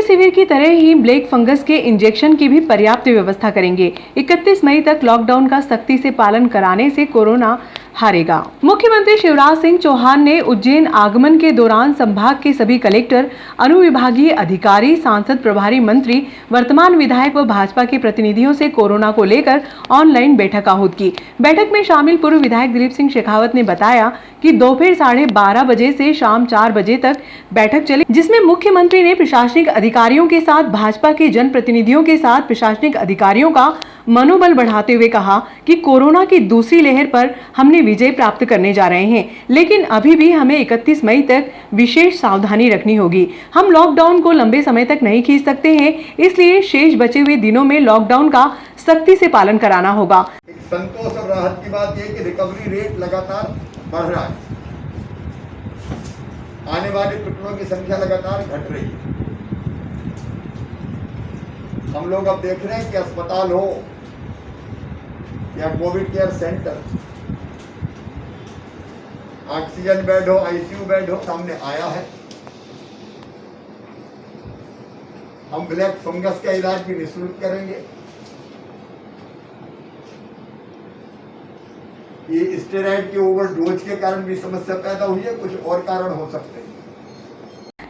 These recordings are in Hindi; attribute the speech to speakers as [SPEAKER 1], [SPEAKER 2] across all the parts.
[SPEAKER 1] रेमडेसिविर की तरह ही ब्लैक फंगस के इंजेक्शन की भी पर्याप्त व्यवस्था करेंगे। 31 मई तक लॉकडाउन का सख्ती से पालन कराने से कोरोना हारेगा। मुख्यमंत्री शिवराज सिंह चौहान ने उज्जैन आगमन के दौरान संभाग के सभी कलेक्टर, अनुविभागीय अधिकारी, सांसद, प्रभारी मंत्री, वर्तमान विधायक व भाजपा के प्रतिनिधियों से कोरोना को लेकर ऑनलाइन बैठक आहूत की। बैठक में शामिल पूर्व विधायक दिलीप सिंह शेखावत ने बताया कि दोपहर 12:30 बजे से शाम 4 बजे तक बैठक चली, जिसमें मुख्यमंत्री ने प्रशासनिक अधिकारियों के साथ भाजपा के जनप्रतिनिधियों के साथ प्रशासनिक अधिकारियों का मनोबल बढ़ाते हुए कहा कि कोरोना की दूसरी लहर पर हमने विजय प्राप्त करने जा रहे हैं, लेकिन अभी भी हमें 31 मई तक विशेष सावधानी रखनी होगी। हम लॉकडाउन को लंबे समय तक नहीं खींच सकते हैं, इसलिए शेष बचे हुए दिनों में लॉकडाउन का सख्ती से पालन कराना होगा।
[SPEAKER 2] संतोष और राहत की बात यह कि रिकवरी रेट लगातार बढ़ रहा है, आने वाले प्रकरणों की संख्या लगातार घट रही है। हम लोग अब देख रहे हैं कि अस्पताल हो या Covid care centre, oxygen bed हो, आईसीयू बेड हो, सामने आया है। हम ब्लैक फंगस का इलाज भी निःशुल्क करेंगे। ये स्टेरॉइड के ओवरडोज के कारण भी समस्या पैदा हुई है, कुछ और कारण हो सकते हैं।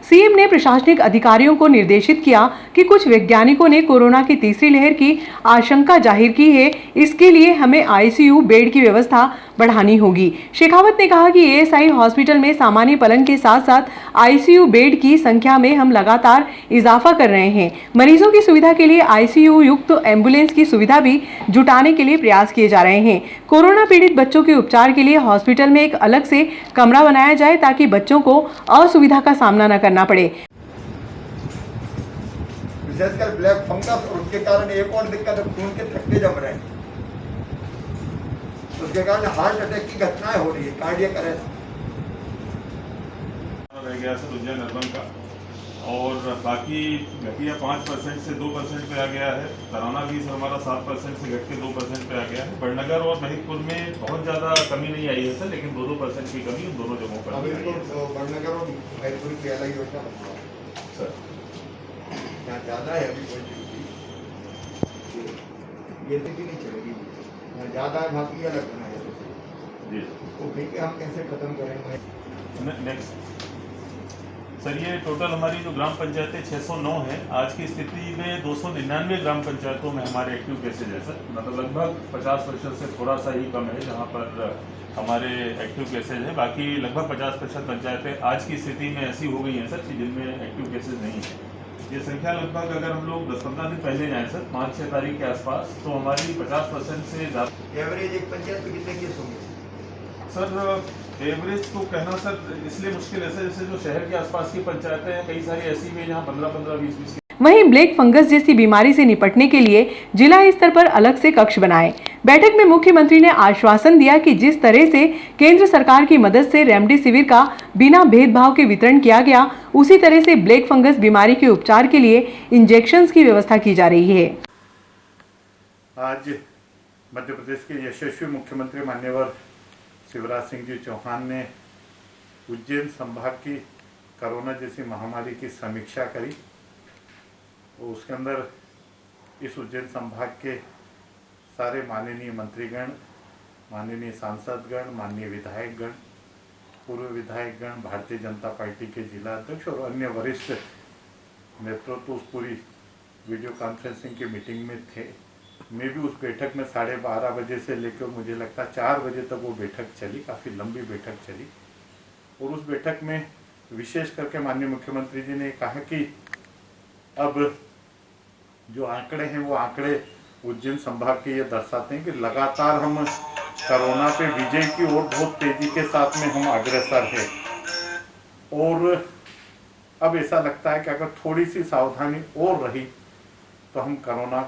[SPEAKER 1] सीएम ने प्रशासनिक अधिकारियों को निर्देशित किया कि कुछ वैज्ञानिकों ने कोरोना की तीसरी लहर की आशंका जाहिर की है, इसके लिए हमें आईसीयू बेड की व्यवस्था बढ़ानी होगी। शेखावत ने कहा कि एएसआई हॉस्पिटल में सामान्य पलंग के साथ साथ आईसीयू बेड की संख्या में हम लगातार इजाफा कर रहे हैं। मरीजों की सुविधा के लिए आईसीयू युक्त एम्बुलेंस की सुविधा भी जुटाने के लिए प्रयास किए जा रहे हैं। कोरोना पीड़ित बच्चों के उपचार के लिए हॉस्पिटल में एक अलग से कमरा बनाया जाए ताकि बच्चों को असुविधा का सामना न करना पड़े।
[SPEAKER 2] विशेषकर ब्लैक फंगस और उसके कारण एक और दिक्कत है, खून के थक्के जम रहे हैं, उसके कारण हार्ट अटैक की घटनाएं हो रही है, कार्डियक अरेस्ट
[SPEAKER 3] रह गया सर उज्जैन अर्बन का, और बाकी घटिया 5% से 2% पे आ गया है। तराना भी हमारा 7% से घट के 2% पे आ गया है। बड़नगर और महिदपुर में बहुत ज़्यादा कमी नहीं आई है सर, लेकिन 2% की कमी उन दोनों जगहों पर आई है।
[SPEAKER 2] बड़नगर और महिदपुर की अलग योजना
[SPEAKER 3] सर
[SPEAKER 2] यहाँ ज़्यादा है, अभी कोई ये भी नहीं चलेगी, यहाँ ज़्यादा है, वहाँ की अलग बनाया
[SPEAKER 3] जी।
[SPEAKER 2] तो ठीक है, हम कैसे खत्म करेंगे?
[SPEAKER 3] नेक्स्ट सर, ये टोटल हमारी जो ग्राम पंचायतें 609 है। आज की स्थिति में 299 ग्राम पंचायतों में हमारे एक्टिव केसेज है सर, मतलब लगभग 50% से थोड़ा सा ही कम है जहाँ पर हमारे एक्टिव केसेज है। बाकी लगभग 50% पंचायतें आज की स्थिति में ऐसी हो गई हैं सर कि जिनमें एक्टिव केसेज नहीं है। ये संख्या लगभग अगर हम लोग 10-15 दिन पहले जाएँ सर, 5-6 तारीख के आसपास, तो हमारी 50% से ज़्यादा।
[SPEAKER 2] एवरेज एक पंचायत में कितने केस होंगे
[SPEAKER 3] सर? एवरेज तो कहना सर इसलिए मुश्किल है सर, जैसे जो शहर के आसपास की पंचायतें हैं, कई सारी ऐसी भी हैं जहाँ 15-15, 20-20।
[SPEAKER 1] वहीं ब्लैक फंगस जैसी बीमारी से निपटने के लिए जिला स्तर पर अलग से कक्ष बनाए। बैठक में मुख्यमंत्री ने आश्वासन दिया कि जिस तरह से केंद्र सरकार की मदद से रेमडेसिविर का बिना भेदभाव के वितरण किया गया, उसी तरह से ब्लैक फंगस बीमारी के उपचार के लिए इंजेक्शंस की व्यवस्था की जा रही है।
[SPEAKER 4] आज मध्य प्रदेश के यशस्वी मुख्यमंत्री माननीय शिवराज सिंह जी चौहान ने उज्जैन संभाग की कोरोना जैसी महामारी की समीक्षा करी। उसके अंदर इस उज्जैन संभाग के सारे माननीय मंत्रीगण, माननीय सांसदगण, माननीय विधायकगण, पूर्व विधायकगण, भारतीय जनता पार्टी के जिला अध्यक्ष और अन्य वरिष्ठ नेतृत्व उस पूरी वीडियो कॉन्फ्रेंसिंग की मीटिंग में थे। मैं भी उस बैठक में 12:30 बजे से लेकर मुझे लगता 4 बजे तक वो बैठक चली, काफ़ी लंबी बैठक चली। और उस बैठक में विशेष करके माननीय मुख्यमंत्री जी ने कहा कि अब जो आंकड़े हैं वो आंकड़े उज्जैन संभाग के ये दर्शाते हैं कि लगातार हम कोरोना पे विजय की ओर बहुत तेजी के साथ में हम अग्रसर हैं। और अब ऐसा लगता है कि अगर थोड़ी सी सावधानी और रही तो हम कोरोना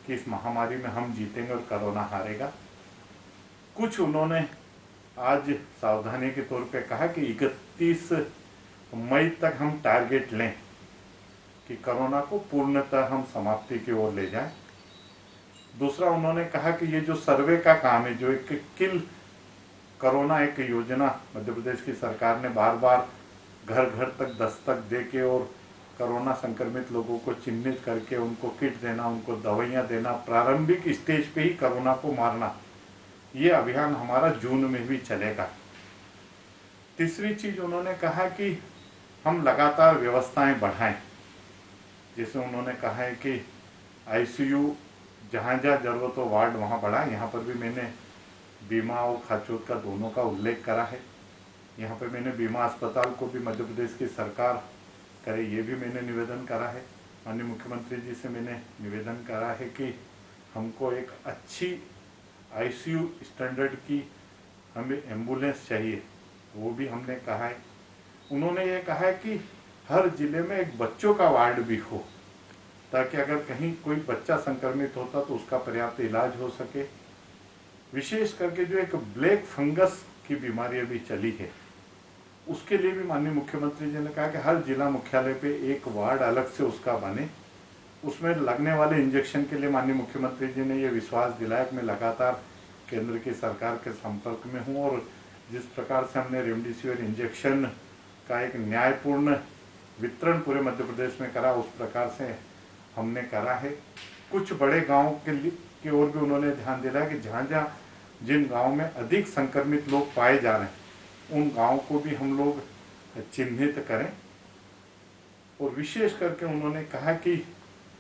[SPEAKER 4] की इस महामारी में हम जीतेंगे और कोरोना हारेगा। कुछ उन्होंने आज सावधानी के तौर पे कहा कि 31 मई तक हम टारगेट लें कि कोरोना को पूर्णतः हम समाप्ति की ओर ले जाएं। दूसरा उन्होंने कहा कि ये जो सर्वे का काम है, जो एक किल कोरोना एक योजना मध्य प्रदेश की सरकार ने बार बार घर घर तक दस्तक दे के और कोरोना संक्रमित लोगों को चिन्हित करके उनको किट देना, उनको दवाइयाँ देना, प्रारंभिक स्टेज पे ही कोरोना को मारना, ये अभियान हमारा जून में भी चलेगा। तीसरी चीज उन्होंने कहा कि हम लगातार व्यवस्थाएं बढ़ाएं। जैसे उन्होंने कहा है कि आईसीयू जहाँ जहाँ जरूरत हो वार्ड वहाँ बढ़ाएं। यहाँ पर भी मैंने बीमा और खाचोत का दोनों का उल्लेख करा है। यहाँ पर मैंने बीमा अस्पताल को भी मध्य प्रदेश की सरकार करे, ये भी मैंने निवेदन करा है। माननीय मुख्यमंत्री जी से मैंने निवेदन करा है कि हमको एक अच्छी आईसीयू स्टैंडर्ड की हमें एम्बुलेंस चाहिए, वो भी हमने कहा है। उन्होंने ये कहा है कि हर जिले में एक बच्चों का वार्ड भी हो, ताकि अगर कहीं कोई बच्चा संक्रमित होता तो उसका पर्याप्त इलाज हो सके। विशेष करके जो एक ब्लैक फंगस की बीमारी अभी चली है, उसके लिए भी माननीय मुख्यमंत्री जी ने कहा कि हर जिला मुख्यालय पे एक वार्ड अलग से उसका बने। उसमें लगने वाले इंजेक्शन के लिए माननीय मुख्यमंत्री जी ने ये विश्वास दिलाया कि मैं लगातार केंद्र की सरकार के संपर्क में हूँ, और जिस प्रकार से हमने रेमडेसिविर इंजेक्शन का एक न्यायपूर्ण वितरण पूरे मध्य प्रदेश में करा, उस प्रकार से हमने करा है। कुछ बड़े गाँव की ओर भी उन्होंने ध्यान दिलाया कि जहाँ जहाँ जिन गाँव में अधिक संक्रमित लोग पाए जा रहे हैं, उन गाँव को भी हम लोग चिन्हित करें। और विशेष करके उन्होंने कहा कि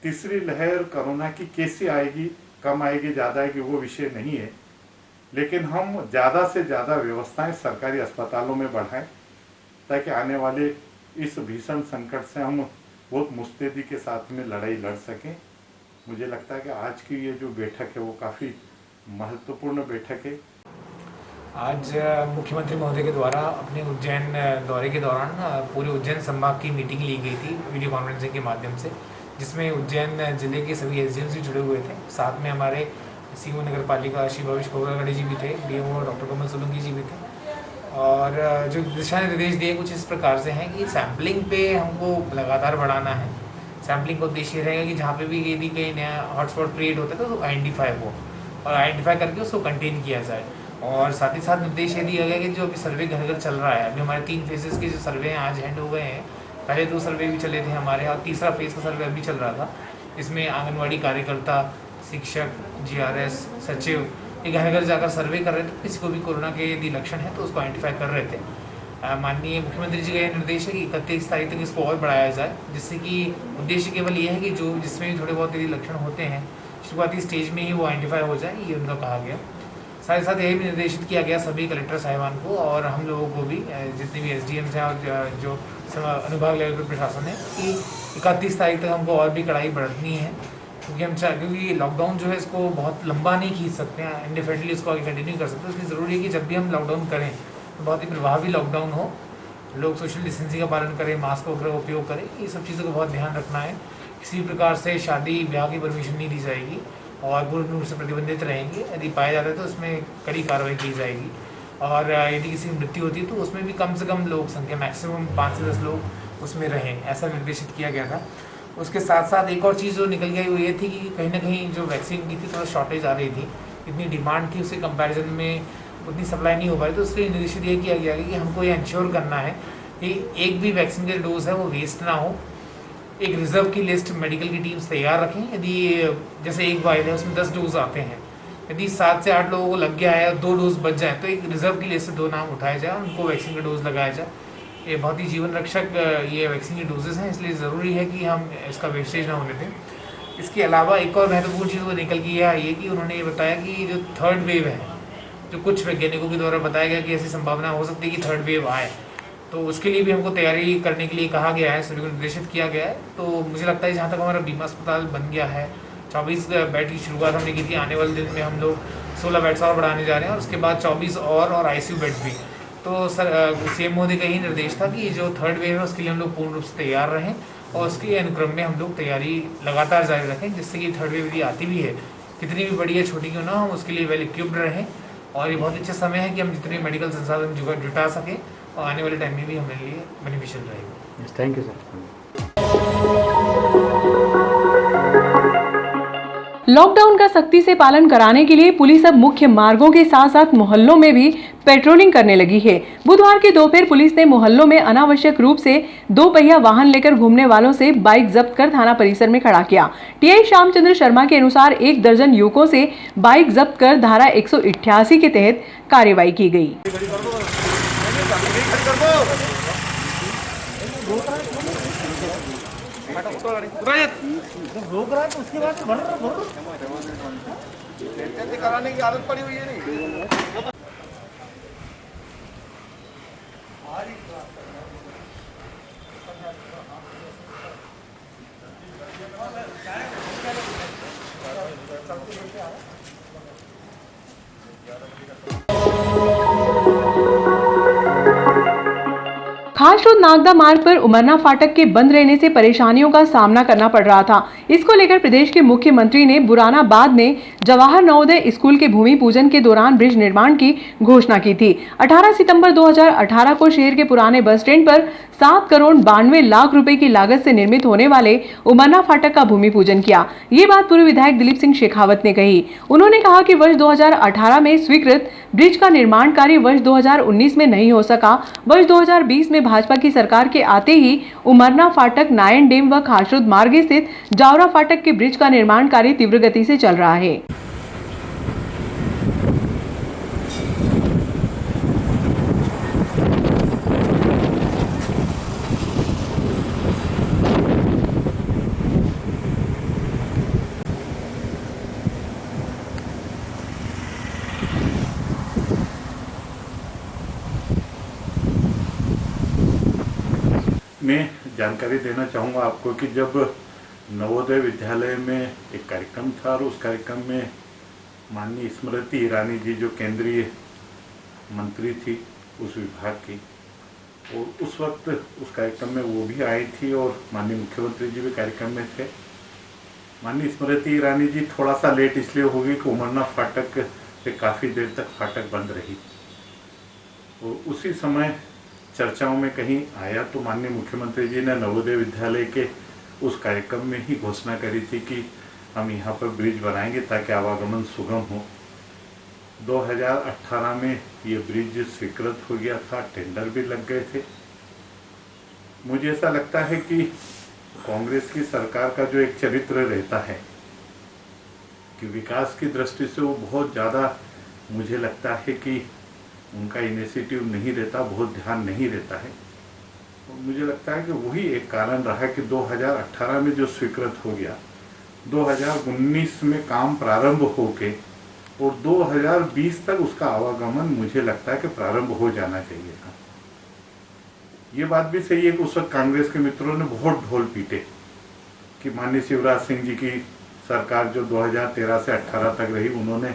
[SPEAKER 4] तीसरी लहर कोरोना की कैसे आएगी, कम आएगी, ज़्यादा आएगी, वो विषय नहीं है, लेकिन हम ज़्यादा से ज़्यादा व्यवस्थाएं सरकारी अस्पतालों में बढ़ाएं, ताकि आने वाले इस भीषण संकट से हम बहुत मुस्तैदी के साथ में लड़ाई लड़ सकें। मुझे लगता है कि आज की ये जो बैठक है वो काफ़ी महत्वपूर्ण बैठक है।
[SPEAKER 5] आज मुख्यमंत्री महोदय के द्वारा अपने उज्जैन दौरे के दौरान पूरे उज्जैन संभाग की मीटिंग ली गई थी वीडियो कॉन्फ्रेंसिंग के माध्यम से, जिसमें उज्जैन जिले के सभी एसडीएम से जुड़े हुए थे। साथ में हमारे सीएम नगर पालिका श्री भविष्य खोबरागढ़ी जी भी थे, डीएमओ डॉक्टर कमल सोलंकी जी भी थे। और जो दिशा निर्देश दिए कुछ इस प्रकार से हैं कि सैम्पलिंग पे हमको लगातार बढ़ाना है। सैम्पलिंग का उद्देश्य रहेगा कि जहाँ पे भी यदि कहीं नया हॉटस्पॉट क्रिएट होता है तो आइडेंटिफाई हो और आइडेंटिफाई करके उसको कंटेन किया जाए। और साथ ही साथ निर्देश ये दिया गया कि जो अभी सर्वे घर घर चल रहा है, अभी हमारे 3 फेजेस के जो सर्वे हैं आज हैंड हो गए हैं। पहले 2 सर्वे भी चले थे हमारे, और तीसरा फेज का सर्वे अभी चल रहा था। इसमें आंगनवाड़ी कार्यकर्ता, शिक्षक, जीआरएस, सचिव ये घर घर जाकर सर्वे कर रहे थे। किसी को भी कोरोना के यदि लक्षण है तो उसको आइडेंटिफाई कर रहे थे। माननीय मुख्यमंत्री जी का यह निर्देश है कि 31 तारीख तक इसको और बढ़ाया जाए, जिससे कि उद्देश्य केवल ये है कि जो जिसमें भी थोड़े बहुत यदि लक्षण होते हैं शुरुआती स्टेज में ही वो आइडेंटिफाई हो जाए, ये उनका कहा गया। साथ ही साथ यही भी निर्देशित किया गया सभी कलेक्टर साहिबान को और हम लोगों को भी, जितने भी एसडीएम्स हैं और जो अनुभाग लेवल पर प्रशासन है, कि 31 तारीख तक हमको और भी कड़ाई बरतनी है। क्योंकि लॉकडाउन जो है इसको बहुत लंबा नहीं खींच सकते हैं, इंडेफिनिटली इसको आगे कंटिन्यू कर सकते हैं। इसलिए ज़रूरी है कि जब भी हम लॉकडाउन करें तो बहुत ही प्रभावी लॉकडाउन हो, लोग सोशल डिस्टेंसिंग का पालन करें, मास्क वगैरह का उपयोग करें। ये सब चीज़ों का बहुत ध्यान रखना है। किसी भी प्रकार से शादी ब्याह की परमिशन नहीं दी जाएगी और पूर्ण रूप से प्रतिबंधित रहेंगे। यदि पाया जाता है तो उसमें कड़ी कार्रवाई की जाएगी। और यदि किसी की मृत्यु होती है तो उसमें भी कम से कम लोग संख्या मैक्सिमम 5 से 10 लोग उसमें रहें, ऐसा निर्देशित किया गया था। उसके साथ साथ एक और चीज़ जो निकल गई वो ये थी कि कहीं ना कहीं जो वैक्सीन की थी थोड़ा शॉर्टेज आ रही थी, इतनी डिमांड थी, उसके कंपैरिजन में उतनी सप्लाई नहीं हो पाई। तो इसलिए निर्देशित ये किया गया कि हमको ये इंश्योर करना है कि एक भी वैक्सीन का डोज है वो वेस्ट ना हो। एक रिजर्व की लिस्ट मेडिकल की टीम्स तैयार रखें। यदि जैसे एक वाइल है उसमें 10 डोज आते हैं, यदि 7 से 8 लोगों को लग गया है और 2 डोज बच जाए तो एक रिजर्व की लिस्ट से 2 नाम उठाए जाए, उनको वैक्सीन का डोज लगाया जाए। ये बहुत ही जीवन रक्षक ये वैक्सीन के डोजेस हैं, इसलिए ज़रूरी है कि हम इसका वेस्टेज ना होने दें। इसके अलावा एक और महत्वपूर्ण चीज़ वो निकल की है ये कि उन्होंने ये बताया कि जो 3rd वेव है, जो कुछ वैज्ञानिकों के द्वारा बताया गया कि ऐसी संभावना हो सकती है कि 3rd वेव आए, तो उसके लिए भी हमको तैयारी करने के लिए कहा गया है, सभी को निर्देशित किया गया है। तो मुझे लगता है जहाँ तक हमारा बीमा अस्पताल बन गया है, 24 बेड की शुरुआत हमने की थी। आने वाले दिन में हम लोग 16 बेड्स और बढ़ाने जा रहे हैं और उसके बाद 24 और आईसीयू बेड्स भी। तो सर सीएम मोदी का ही निर्देश था कि जो 3rd वेव है उसके लिए हम लोग पूर्ण रूप से तैयार रहें और उसके अनुक्रम में हम लोग तैयारी लगातार जारी रखें, जिससे कि 3rd वेव यदि आती भी है, कितनी भी बड़ी या छोटी क्यों ना, हम उसके लिए वेल इक्विप्ड रहें। और ये बहुत अच्छा समय है कि हम जितने मेडिकल संसाधन जुटा सकें और आने वाले टाइम में भी हमारे लिए बेनिफिशियल रहेगा।
[SPEAKER 6] Thank you sir.
[SPEAKER 1] लॉकडाउन का सख्ती से पालन कराने के लिए पुलिस अब मुख्य मार्गों के साथ साथ मोहल्लों में भी पेट्रोलिंग करने लगी है। बुधवार की दोपहर पुलिस ने मोहल्लों में अनावश्यक रूप से 2 पहिया वाहन लेकर घूमने वालों से बाइक जब्त कर थाना परिसर में खड़ा किया। टीआई श्यामचंद्र शर्मा के अनुसार 1 दर्जन युवकों से बाइक जब्त कर धारा 188 के तहत कार्रवाई की गई।
[SPEAKER 2] कराने की आदत पड़ी हुई है नहीं।
[SPEAKER 1] खासरोद नागदा मार्ग पर उमरना फाटक के बंद रहने से परेशानियों का सामना करना पड़ रहा था। इसको लेकर प्रदेश के मुख्यमंत्री ने बुरानाबाद में जवाहर नवोदय स्कूल के भूमि पूजन के दौरान ब्रिज निर्माण की घोषणा की थी। 18 सितंबर 2018 को शहर के पुराने बस स्टैंड पर 7 करोड़ 92 लाख रुपए की लागत से निर्मित होने वाले उमरना फाटक का भूमि पूजन किया। ये बात पूर्व विधायक दिलीप सिंह शेखावत ने कही। उन्होंने कहा कि वर्ष 2018 में स्वीकृत ब्रिज का निर्माण कार्य वर्ष 2019 में नहीं हो सका। वर्ष 2020 में भाजपा की सरकार के आते ही उमरना फाटक, नायन डैम व खासरोद मार्ग स्थित जावरा फाटक के ब्रिज का निर्माण कार्य तीव्र गति से चल रहा है।
[SPEAKER 4] मैं जानकारी देना चाहूँगा आपको कि जब नवोदय विद्यालय में एक कार्यक्रम था और उस कार्यक्रम में माननीय स्मृति ईरानी जी जो केंद्रीय मंत्री थी उस विभाग की, और उस वक्त उस कार्यक्रम में वो भी आई थी और माननीय मुख्यमंत्री जी भी कार्यक्रम में थे। माननीय स्मृति ईरानी जी थोड़ा सा लेट इसलिए हो गई कि उमरना फाटक पे काफ़ी देर तक फाटक बंद रही, और उसी समय चर्चाओं में कहीं आया तो माननीय मुख्यमंत्री जी ने नवोदय विद्यालय के उस कार्यक्रम में ही घोषणा करी थी कि हम यहाँ पर ब्रिज बनाएंगे ताकि आवागमन सुगम हो। 2018 में ये ब्रिज स्वीकृत हो गया था, टेंडर भी लग गए थे। मुझे ऐसा लगता है कि कांग्रेस की सरकार का जो एक चरित्र रहता है कि विकास की दृष्टि से वो बहुत ज़्यादा, मुझे लगता है कि उनका इनिशिएटिव नहीं रहता, बहुत ध्यान नहीं रहता है। और मुझे लगता है कि वही एक कारण रहा कि 2018 में जो स्वीकृत हो गया, 2019 में काम प्रारंभ होके और 2020 तक उसका आवागमन मुझे लगता है कि प्रारंभ हो जाना चाहिए था। ये बात भी सही है कि उस वक्त कांग्रेस के मित्रों ने बहुत ढोल पीटे कि माननीय शिवराज सिंह जी की सरकार जो 2013 से 18 तक रही, उन्होंने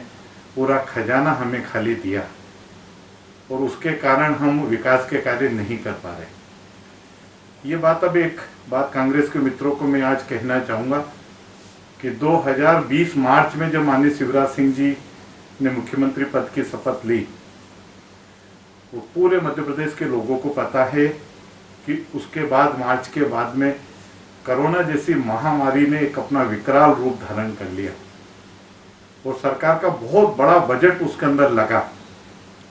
[SPEAKER 4] पूरा खजाना हमें खाली दिया और उसके कारण हम विकास के कार्य नहीं कर पा रहे। ये बात, अब एक बात कांग्रेस के मित्रों को मैं आज कहना चाहूँगा कि 2020 मार्च में जब माननीय शिवराज सिंह जी ने मुख्यमंत्री पद की शपथ ली, वो पूरे मध्य प्रदेश के लोगों को पता है कि उसके बाद मार्च के बाद में कोरोना जैसी महामारी ने एक अपना विकराल रूप धारण कर लिया और सरकार का बहुत बड़ा बजट उसके अंदर लगा,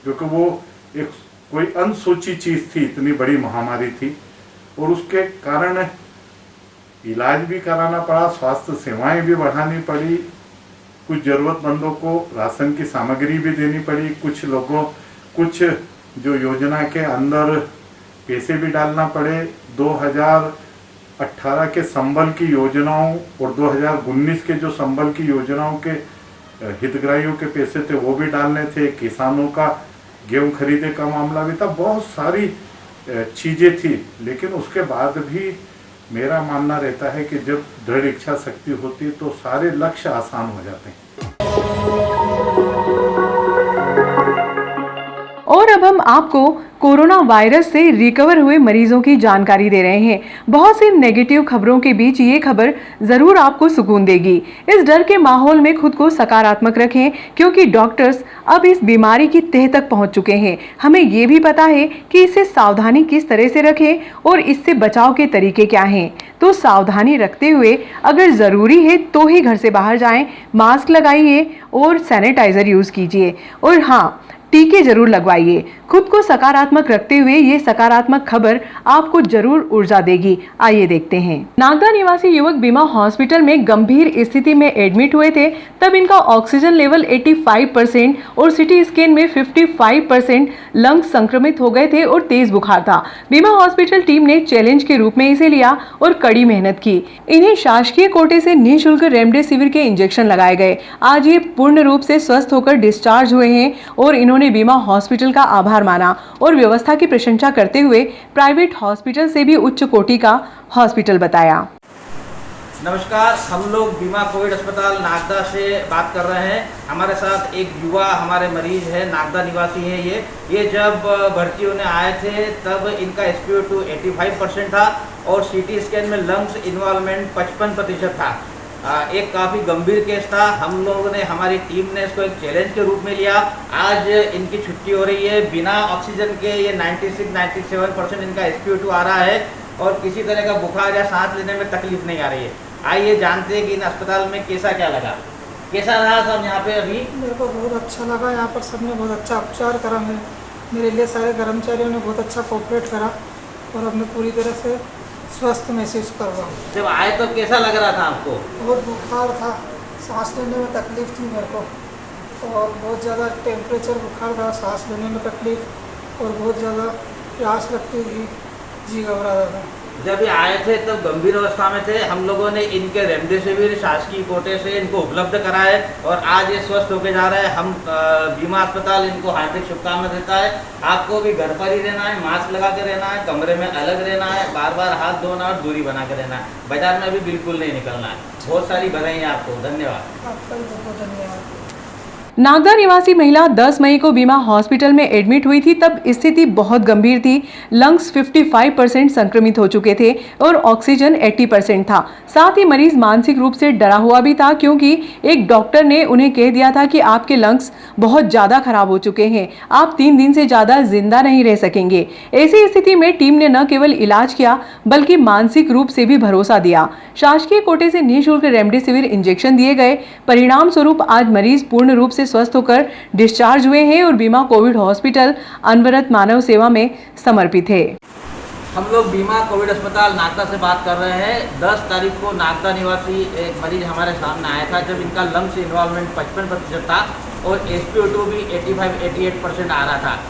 [SPEAKER 4] क्योंकि वो एक कोई अनसोची चीज थी, इतनी बड़ी महामारी थी और उसके कारण इलाज भी कराना पड़ा, स्वास्थ्य सेवाएं भी बढ़ानी पड़ी, कुछ जरूरतमंदों को राशन की सामग्री भी देनी पड़ी, कुछ लोगों कुछ जो योजना के अंदर पैसे भी डालना पड़े। 2018 के संबल की योजनाओं और 2019 के जो संबल की योजनाओं के हितग्राहियों के पैसे थे वो भी डालने थे, किसानों का गेहूं खरीदे का मामला भी था, बहुत सारी चीजें थी। लेकिन उसके बाद भी मेरा मानना रहता है कि जब दृढ़ इच्छा शक्ति होती है तो सारे लक्ष्य आसान हो जाते हैं।
[SPEAKER 1] और अब हम आपको कोरोना वायरस से रिकवर हुए मरीजों की जानकारी दे रहे हैं। बहुत सी नेगेटिव खबरों के बीच ये खबर जरूर आपको सुकून देगी। इस डर के माहौल में खुद को सकारात्मक रखें, क्योंकि डॉक्टर्स अब इस बीमारी की तह तक पहुंच चुके हैं। हमें ये भी पता है कि इससे सावधानी किस तरह से रखें और इससे बचाव के तरीके क्या हैं। तो सावधानी रखते हुए अगर ज़रूरी है तो ही घर से बाहर जाएं, मास्क लगाइए और सैनिटाइजर यूज़ कीजिए। और हाँ, टीके जरूर लगवाइए। खुद को सकारात्मक रखते हुए ये सकारात्मक खबर आपको जरूर ऊर्जा देगी। आइए देखते हैं। नागदा निवासी युवक बीमा हॉस्पिटल में गंभीर स्थिति में एडमिट हुए थे, तब इनका ऑक्सीजन लेवल 85% और सिटी स्कैन में 55% लंग्स संक्रमित हो गए थे और तेज बुखार था। बीमा हॉस्पिटल टीम ने चैलेंज के रूप में इसे लिया और कड़ी मेहनत की। इन्हें शासकीय कोटे से निःशुल्क रेमडेसिविर के इंजेक्शन लगाए गए। आज ये पूर्ण रूप से स्वस्थ होकर डिस्चार्ज हुए हैं और इन्होंने बीमा हॉस्पिटल का आभार माना और व्यवस्था की प्रशंसा करते हुए प्राइवेट हॉस्पिटल से भी उच्च कोटि का हॉस्पिटल बताया।
[SPEAKER 6] नमस्कार, हम लोग बीमा कोविड अस्पताल नागदा से बात कर रहे हैं। हमारे साथ एक युवा हमारे मरीज है, नागदा निवासी है। ये जब भर्ती होने आए थे तब इनका SpO2 85% था और CT स्कैन में लंग्स इन्वॉल्वमेंट 55% था। एक काफ़ी गंभीर केस था। हम लोगों ने, हमारी टीम ने इसको एक चैलेंज के रूप में लिया। आज इनकी छुट्टी हो रही है। बिना ऑक्सीजन के ये 96-97% इनका SpO2 आ रहा है और किसी तरह का बुखार या सांस लेने में तकलीफ नहीं आ रही है। आइए जानते हैं कि इन अस्पताल में कैसा क्या लगा। कैसा रहा सब यहाँ पे अभी?
[SPEAKER 7] मेरे को बहुत अच्छा लगा। यहाँ पर सबने बहुत अच्छा उपचार करा। मेरे लिए सारे कर्मचारियों ने बहुत अच्छा कोऑपरेट करा और अब मैं पूरी तरह से स्वस्थ महसूस कर रहा हूँ।
[SPEAKER 6] जब आए तो कैसा लग रहा था आपको?
[SPEAKER 7] बहुत बुखार था, सांस लेने में तकलीफ थी मेरे को और बहुत ज़्यादा टेम्परेचर बुखार था, सांस लेने में तकलीफ और बहुत ज़्यादा प्यास लगती थी, जी घबराता था।
[SPEAKER 6] जब ये आए थे तब गंभीर अवस्था में थे। हम लोगों ने इनके रेमडेसिविर शासकीय कोटे से इनको उपलब्ध कराए और आज ये स्वस्थ होकर जा रहे हैं। हम बीमा अस्पताल इनको हार्दिक शुभकामनाएं देता है। आपको भी घर पर ही रहना है, मास्क लगा के रहना है, कमरे में अलग रहना है, बार बार हाथ धोना और दूरी बना के रहना है। बाजार में भी बिल्कुल नहीं निकलना है। बहुत सारी बधाई आपको, धन्यवाद।
[SPEAKER 7] आपका भी बहुत बहुत धन्यवाद।
[SPEAKER 1] नागदा निवासी महिला 10 मई को बीमा हॉस्पिटल में एडमिट हुई थी, तब स्थिति बहुत गंभीर थी। लंग्स 55% संक्रमित हो चुके थे और ऑक्सीजन 80% था। साथ ही मरीज मानसिक रूप से डरा हुआ भी था, क्योंकि एक डॉक्टर ने उन्हें कह दिया था कि आपके लंग्स बहुत ज़्यादा खराब हो चुके हैं, आप 3 दिन से ज़्यादा जिंदा नहीं रह सकेंगे। ऐसी स्थिति में टीम ने न केवल इलाज किया बल्कि मानसिक रूप से भी भरोसा दिया। शासकीय कोटे से निःशुल्क रेमडेसिविर इंजेक्शन दिए गए। परिणाम स्वरूप आज मरीज पूर्ण रूप से स्वस्थ होकर डिस्चार्ज हुए हैं और बीमा कोविड हॉस्पिटल अनवरत मानव सेवा में समर्पित है।
[SPEAKER 6] हम लोग बीमा कोविड अस्पताल नागदा से बात कर रहे हैं। 10 तारीख को नागदा निवासी एक मरीज हमारे सामने आया था, जब इनका लंग्स इन्वॉल्वमेंट 55% था और SpO2 भी 85-88% आ रहा था।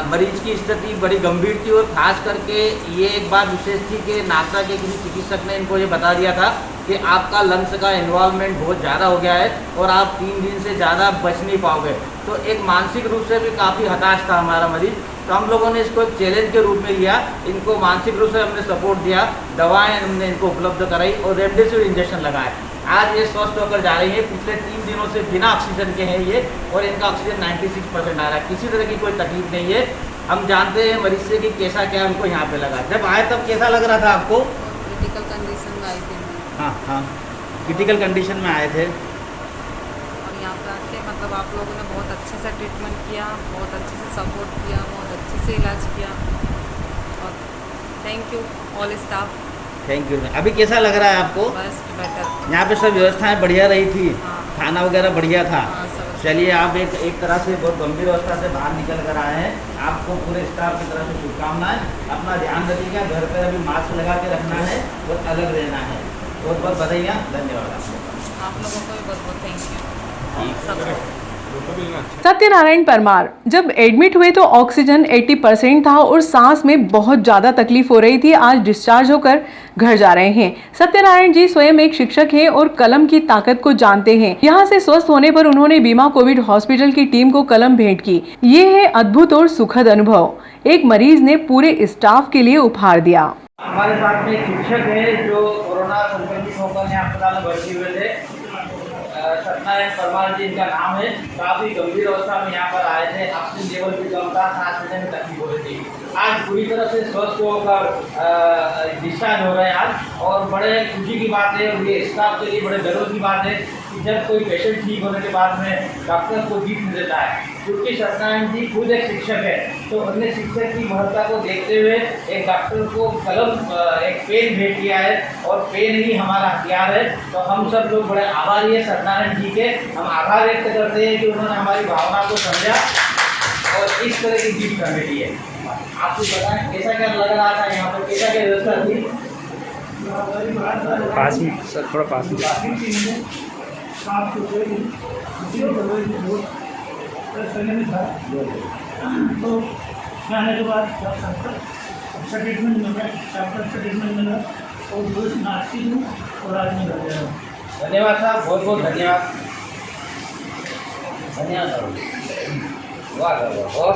[SPEAKER 6] मरीज की स्थिति बड़ी गंभीर थी और खास करके ये एक बात विशेष थी कि नागदा के किसी चिकित्सक ने इनको ये बता दिया था कि आपका लंग्स का इन्वॉल्वमेंट बहुत ज़्यादा हो गया है और आप 3 दिन से ज़्यादा बच नहीं पाओगे। तो एक मानसिक रूप से भी काफ़ी हताश था हमारा मरीज। तो हम लोगों ने इसको एक चैलेंज के रूप में लिया। इनको मानसिक रूप से हमने सपोर्ट दिया, दवाएं हमने इनको उपलब्ध कराई और रेमडेसिविर इंजेक्शन लगाए। आज ये स्वस्थ होकर जा रही है। पिछले 3 दिनों से बिना ऑक्सीजन के हैं ये और इनका ऑक्सीजन 96% आ रहा है। किसी तरह की कोई तकलीफ नहीं है। हम जानते हैं मरीज से कि कैसा क्या उनको यहाँ पे लगा। जब आए तब कैसा लग रहा था आपको?
[SPEAKER 8] क्रिटिकल कंडीशन में आई थी।
[SPEAKER 6] हाँ, क्रिटिकल कंडीशन में आए थे
[SPEAKER 8] और यहाँ पे आके मतलब आप लोगों ने बहुत अच्छे से ट्रीटमेंट किया, बहुत अच्छे से सपोर्ट किया, बहुत अच्छे से इलाज किया और thank you all staff.
[SPEAKER 6] Thank you. अभी कैसा लग रहा है आपको?
[SPEAKER 8] बस बेटर।
[SPEAKER 6] यहाँ पे सब व्यवस्थाएं बढ़िया रही थी,
[SPEAKER 8] हाँ।
[SPEAKER 6] खाना वगैरह बढ़िया था।
[SPEAKER 8] हाँ, सब।
[SPEAKER 6] चलिए, आप एक तरह से बहुत गंभीर अवस्था से बाहर निकल कर आए हैं। आपको पूरे स्टाफ की तरफ से शुभकामनाएं। अपना ध्यान रखिएगा, घर पर अभी मास्क लगा के रखना है और अलग रहना है। बहुत बहुत बधाइयाँ, धन्यवाद आपको।
[SPEAKER 8] आप लोगों को भी बहुत बहुत थैंक यू सबको।
[SPEAKER 1] सत्यनारायण परमार जब एडमिट हुए तो ऑक्सीजन 80% था और सांस में बहुत ज़्यादा तकलीफ हो रही थी। आज डिस्चार्ज होकर घर जा रहे हैं। सत्यनारायण जी स्वयं एक शिक्षक हैं और कलम की ताकत को जानते हैं। यहाँ से स्वस्थ होने पर उन्होंने बीमा कोविड हॉस्पिटल की टीम को कलम भेंट की। ये है अद्भुत और सुखद अनुभव, एक मरीज ने पूरे स्टाफ के लिए उपहार दिया।
[SPEAKER 6] हमारे साथ में एक शिक्षक है जो कोरोना संक्रमित होकर यहाँ अस्पताल में भर्ती हुए थे। सत्यनारायण परमार जी इनका नाम है। काफ़ी गंभीर अवस्था में यहाँ पर आए थे। ऑक्सीजन लेवल भी कम था, सांस लेने में तकलीफ हो रही थी। आज पूरी तरह से स्वस्थ होकर डिस्चार्ज हो रहे हैं आज, और बड़े खुशी की बात है और ये स्टाफ के लिए बड़े गर्व की बात है कि जब कोई पेशेंट ठीक होने के बाद में डॉक्टर को जीत देता है। क्योंकि सत्यनारायण जी खुद एक शिक्षक है, तो अन्य शिक्षक की महत्ता को देखते हुए एक डॉक्टर को कलम, एक पेन भेंट किया है और पेन ही हमारा हथियार है। तो हम सब लोग बड़े आभारी हैं सत्यनारायण जी के। हम आभार व्यक्त करते हैं कि उन्होंने हमारी भावना को समझा और इस तरह की जीप कमेटी है। आपको बताएं कैसा क्या लग रहा था यहाँ पर, कैसा क्या व्यवस्था थी?
[SPEAKER 5] पास में सर, थोड़ा पास में।
[SPEAKER 9] तो आने के बाद अच्छा ट्रीटमेंट मिल रहा है, अच्छा ट्रीटमेंट मिल रहा है और बहुत नाचती हूँ और आज मैं घर जा रहा हूँ।
[SPEAKER 6] धन्यवाद साहब, बहुत बहुत धन्यवाद। धन्यवाद। वाह बहुत।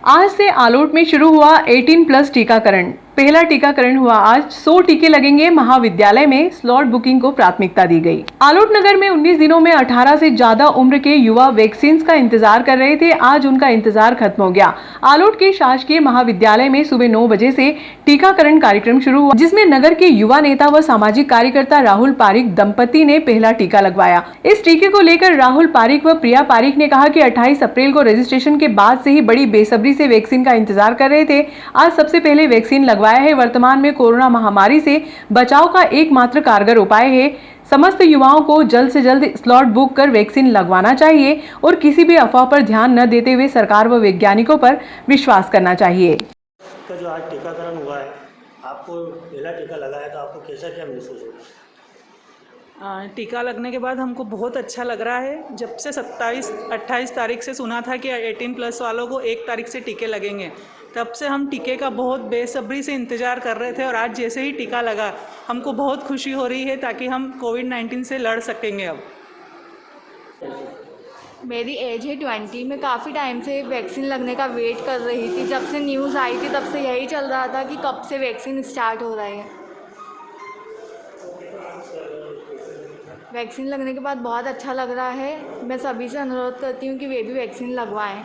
[SPEAKER 1] आज से आलोट में शुरू हुआ 18+ टीकाकरण। पहला टीकाकरण हुआ आज। 100 टीके लगेंगे। महाविद्यालय में स्लॉट बुकिंग को प्राथमिकता दी गई। आलोट नगर में 19 दिनों में 18 से ज्यादा उम्र के युवा वैक्सीन का इंतजार कर रहे थे। आज उनका इंतजार खत्म हो गया। आलोट के शासकीय महाविद्यालय में सुबह 9 बजे से टीकाकरण कार्यक्रम शुरू हुआ, जिसमें नगर के युवा नेता व सामाजिक कार्यकर्ता राहुल पारिक दंपति ने पहला टीका लगवाया। इस टीके को लेकर राहुल पारिक व प्रिया पारिक ने कहा कि 28 अप्रैल को रजिस्ट्रेशन के बाद से ही बड़ी बेसब्री से वैक्सीन का इंतजार कर रहे थे। आज सबसे पहले वैक्सीन लगवाया है। वर्तमान में कोरोना महामारी से बचाव का एकमात्र कारगर उपाय है। समस्त युवाओं को जल्द से जल्द स्लॉट बुक कर वैक्सीन लगवाना चाहिए और किसी भी अफवाह पर ध्यान न देते हुए सरकार व वैज्ञानिकों पर विश्वास करना चाहिए।
[SPEAKER 9] तो जो आज टीकाकरण हुआ है, आपको पहला टीका लगा है तो आपको कैसा क्या महसूस होगा?
[SPEAKER 10] टीका लगने के बाद हमको बहुत अच्छा लग रहा है। जब से 27-28 तारीख से सुना था कि 18+ वालों को 1 तारीख से टीके लगेंगे, तब से हम टीके का बहुत बेसब्री से इंतज़ार कर रहे थे और आज जैसे ही टीका लगा हमको बहुत खुशी हो रही है, ताकि हम कोविड-19 से लड़ सकेंगे। अब
[SPEAKER 11] मेरी एज है 20। मैं काफ़ी टाइम से वैक्सीन लगने का वेट कर रही थी। जब से न्यूज़ आई थी तब से यही चल रहा था कि कब से वैक्सीन स्टार्ट हो रहा है। वैक्सीन लगने के बाद बहुत अच्छा लग रहा है। मैं सभी से अनुरोध करती हूँ कि वे भी वैक्सीन लगवाएं।